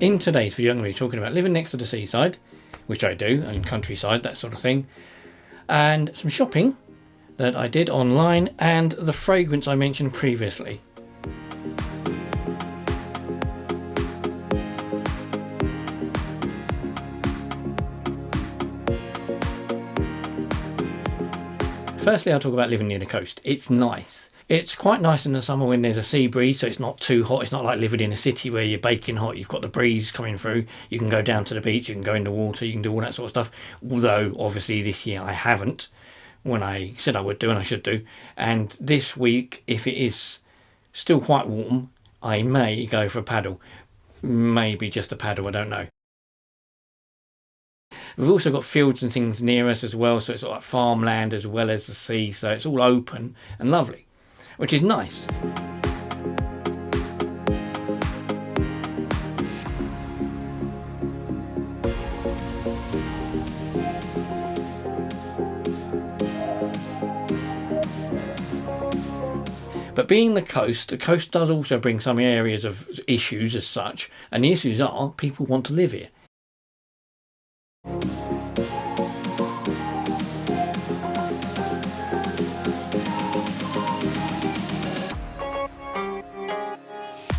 In today's video I'm going to be talking about living next to the seaside, which I do, and countryside, that sort of thing, and some shopping that I did online and the fragrance I mentioned previously. Firstly, I'll talk about living near the coast. It's nice. It's quite nice in the summer when there's a sea breeze, so it's not too hot. It's not like living in a city where you're baking hot. You've got the breeze coming through. You can go down to the beach, you can go in the water, you can do all that sort of stuff. Although, obviously, this year I haven't, when I said I would do and I should do. And this week, if it is still quite warm, I may go for a paddle. Maybe just a paddle, I don't know. We've also got fields and things near us as well, so it's like farmland as well as the sea, so it's all open and lovely, which is nice. But being the coast does also bring some areas of issues as such, and the issues are people want to live here.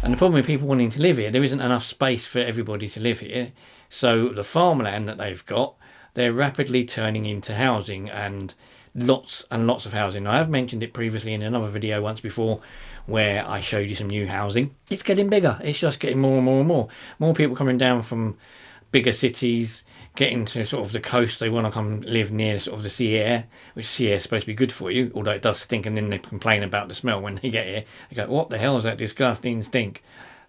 And the problem with people wanting to live here, there isn't enough space for everybody to live here. So the farmland that they've got, they're rapidly turning into housing, and lots of housing. I have mentioned it previously in another video once before where I showed you some new housing. It's getting bigger. It's just getting more and more and more. More people coming down from bigger cities, getting to sort of the coast. They want to come live near sort of the sea air, which sea air is supposed to be good for you, although it does stink, and then they complain about the smell when they get here. They go, what the hell is that disgusting stink?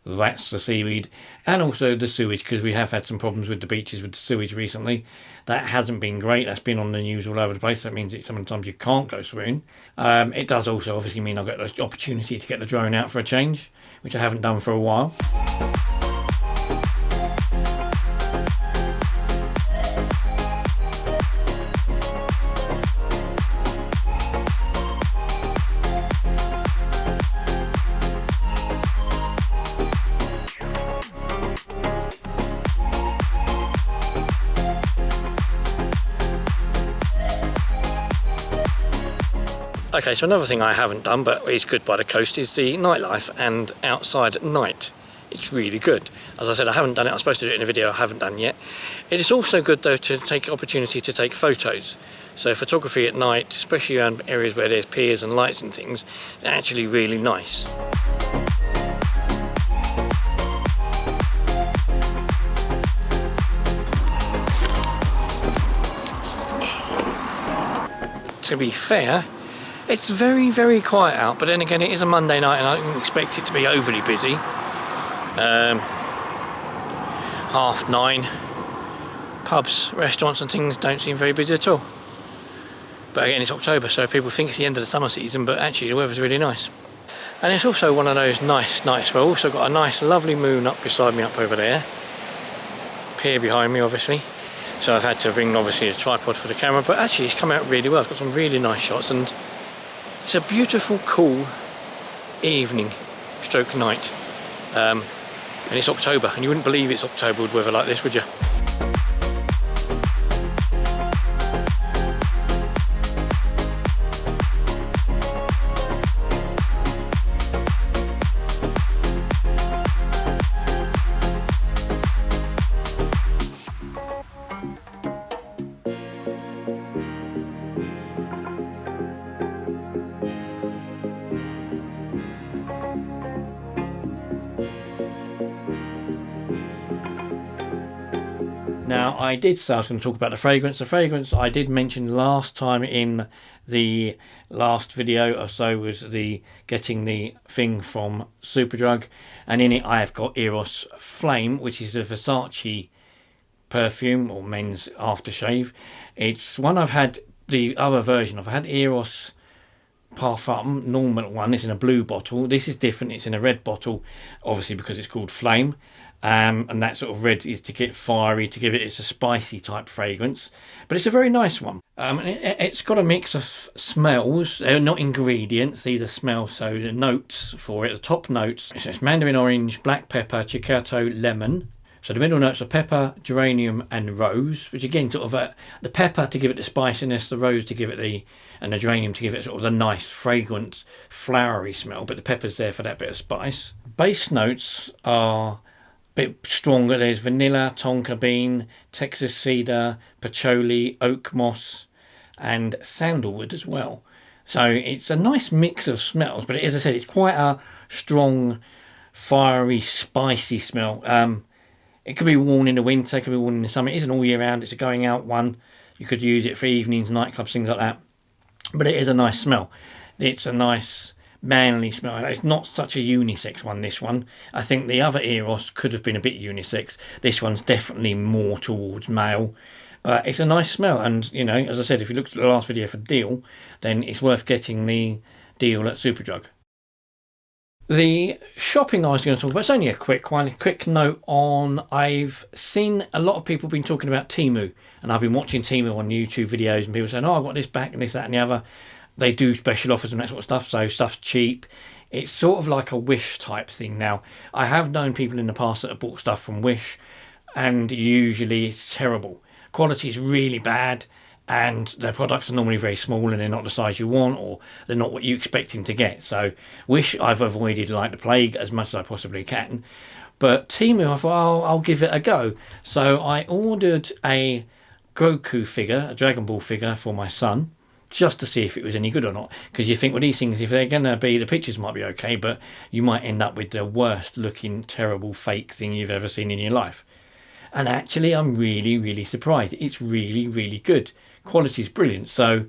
That's the seaweed. And also the sewage, because we have had some problems with the beaches with the sewage recently. That hasn't been great. That's been on the news all over the place. That means that sometimes you can't go swimming. It does also obviously mean I've got the opportunity to get the drone out for a change, which I haven't done for a while. Okay, so another thing I haven't done, but is good by the coast, is the nightlife and outside at night. It's really good. As I said, I haven't done it. I was supposed to do it in a video I haven't done yet. It is also good, though, to take opportunity to take photos. So photography at night, especially around areas where there's piers and lights and things, is actually really nice. To be fair, it's very, very quiet out, but then again, it is a Monday night and I don't expect it to be overly busy. 9:30. Pubs, restaurants and things don't seem very busy at all. But again, it's October, so people think it's the end of the summer season, but actually the weather's really nice. And it's also one of those nice nights where I've also got a nice, lovely moon up beside me up over there. Pier behind me, obviously. So I've had to bring, obviously, a tripod for the camera, but actually it's come out really well. I've got some really nice shots, and it's a beautiful, cool evening, stroke night. And it's October, and you wouldn't believe it's October with weather like this, would you? Now, I did say I was going to talk about the fragrance. The fragrance I did mention last time in the last video or so was the getting the thing from Superdrug, and in it I have got Eros Flame, which is the Versace perfume or men's aftershave. It's one I've had the other version of. I had Eros Parfum, normal one. It's in a blue bottle. This is different. It's in a red bottle, obviously because it's called Flame. And that sort of red is to get fiery, to give it, it's a spicy type fragrance, but it's a very nice one. It's got a mix of smells, not ingredients, these are smells, so the notes for it, the top notes, it's mandarin orange, black pepper, chicote, lemon. So the middle notes are pepper, geranium and rose, which again sort of the pepper to give it the spiciness, the rose to give it and the geranium to give it sort of the nice fragrant flowery smell, but the pepper's there for that bit of spice. Base notes are bit stronger. There's vanilla, tonka bean, Texas cedar, patchouli, oak moss and sandalwood as well. So it's a nice mix of smells, but as I said, it's quite a strong, fiery, spicy smell. It could be worn in the winter, it could be worn in the summer. It isn't all year round, it's a going out one. You could use it for evenings, nightclubs, things like that. But it is a nice smell. It's a nice manly smell. It's not such a unisex one, this one. I think the other Eros could have been a bit unisex. This one's definitely more towards male. But it's a nice smell. And, you know, as I said, if you looked at the last video for deal, then it's worth getting the deal at Superdrug. The shopping I was going to talk about, it's only a quick one, a quick note on, I've seen a lot of people been talking about Temu, and I've been watching Temu on YouTube videos and people saying, oh, I've got this back and this, that and the other. They do special offers and that sort of stuff, so stuff's cheap. It's sort of like a Wish type thing now. I have known people in the past that have bought stuff from Wish, and usually it's terrible. Quality is really bad, and their products are normally very small and they're not the size you want, or they're not what you're expecting to get. So Wish I've avoided like the plague as much as I possibly can. But Temu, I thought, I'll give it a go. So I ordered a Goku figure, a Dragon Ball figure for my son, just to see if it was any good or not. Because you think, well, these things, if they're going to be, the pictures might be okay, but you might end up with the worst looking, terrible, fake thing you've ever seen in your life. And actually, I'm really, really surprised. It's really, really good. Quality is brilliant. So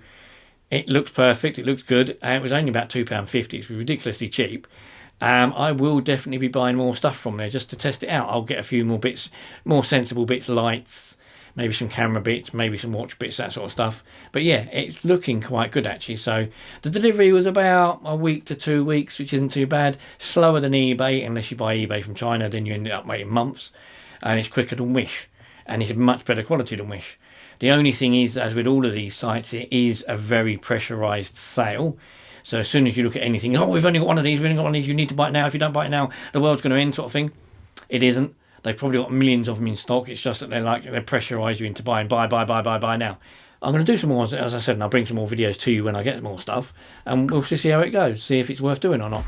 it looks perfect. It looks good. It was only about £2.50. It's ridiculously cheap. I will definitely be buying more stuff from there just to test it out. I'll get a few more bits, more sensible bits, lights, maybe some camera bits, maybe some watch bits, that sort of stuff. But yeah, it's looking quite good actually. So the delivery was about a week to 2 weeks, which isn't too bad. Slower than eBay, unless you buy eBay from China, then you end up waiting months. And it's quicker than Wish, and it's much better quality than Wish. The only thing is, as with all of these sites, it is a very pressurised sale. So as soon as you look at anything, oh, we've only got one of these, you need to buy it now. If you don't buy it now, the world's going to end, sort of thing. It isn't. They've probably got millions of them in stock. It's just that they pressurise you into buying, buy now. I'm going to do some more, as I said, and I'll bring some more videos to you when I get more stuff, and we'll just see how it goes, see if it's worth doing or not.